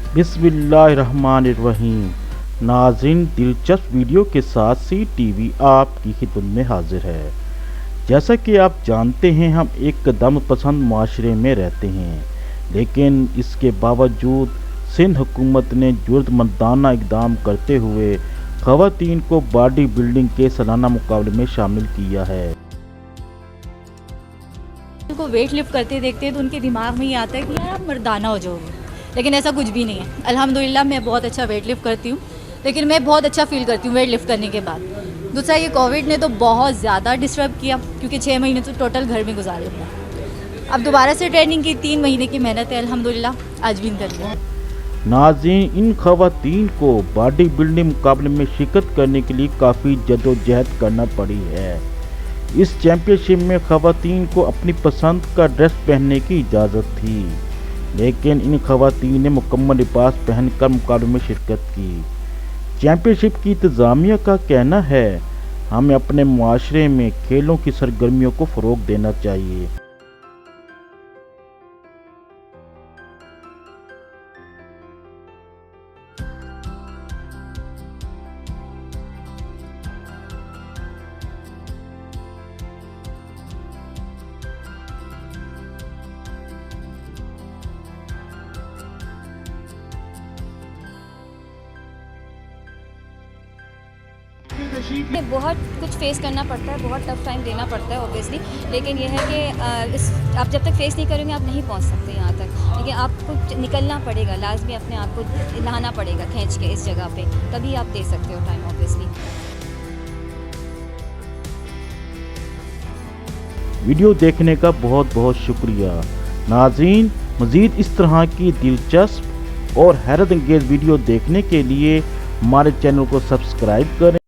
बिस्मिल्लाहिर्रहमानिर्रहीम। नाज़रीन, दिलचस्प वीडियो के साथ सी टीवी आपकी खिदमत में हाजिर है। जैसा कि आप जानते हैं, हम एक कदम पसंद माशरे में रहते हैं, लेकिन इसके बावजूद सिंध हुकूमत ने जुर्मंदाना इक़दाम करते हुए ख़वातीन को बॉडी बिल्डिंग के सालाना मुकाबले में शामिल किया है। उनको वेट लिफ्ट करते देखते हैं तो उनके दिमाग में ये आता है कि यार आप मर्दाना हो जाओगे, लेकिन ऐसा कुछ भी नहीं है। अल्हम्दुलिल्लाह मैं बहुत अच्छा वेट लिफ्ट करती हूँ, लेकिन मैं बहुत अच्छा फील करती हूँ वेट लिफ्ट करने के बाद। दूसरा, ये कोविड ने तो बहुत ज़्यादा डिस्टर्ब किया, क्योंकि 6 महीने तो टोटल घर में गुजारे हुए। अब दोबारा से ट्रेनिंग की 3 महीने की मेहनत है, अल्हम्दुलिल्लाह आज भी कर लिया। नाज़रीन, इन ख़वातीन को बॉडी बिल्डिंग मुकाबले में शिरकत करने के लिए काफ़ी जदोजहद करना पड़ी है। इस चैम्पियनशिप में ख़वातीन को अपनी पसंद का ड्रेस पहनने की इजाज़त थी, लेकिन इन ख़वातीन ने मुकम्मल लिबास पहनकर मुकाबले में शिरकत की। चैम्पियनशिप की इंतज़ामिया का कहना है, हमें अपने मुआशरे में खेलों की सरगर्मियों को फ़रोग़ देना चाहिए। में बहुत कुछ फेस करना पड़ता है, बहुत टफ टाइम देना पड़ता है ऑब्वियसली, लेकिन यह है कि आप जब तक फेस नहीं करेंगे आप नहीं पहुंच सकते यहाँ तक। लेकिन आपको निकलना पड़ेगा, लाजमी अपने आप को लाना पड़ेगा खींच के इस जगह पे, तभी आप दे सकते हो टाइम ऑब्वियसली। वीडियो देखने का बहुत बहुत शुक्रिया। नाज़रीन, मज़ीद इस तरह की दिलचस्प और हैरत अंगेज़ वीडियो देखने के लिए हमारे चैनल को सब्सक्राइब करें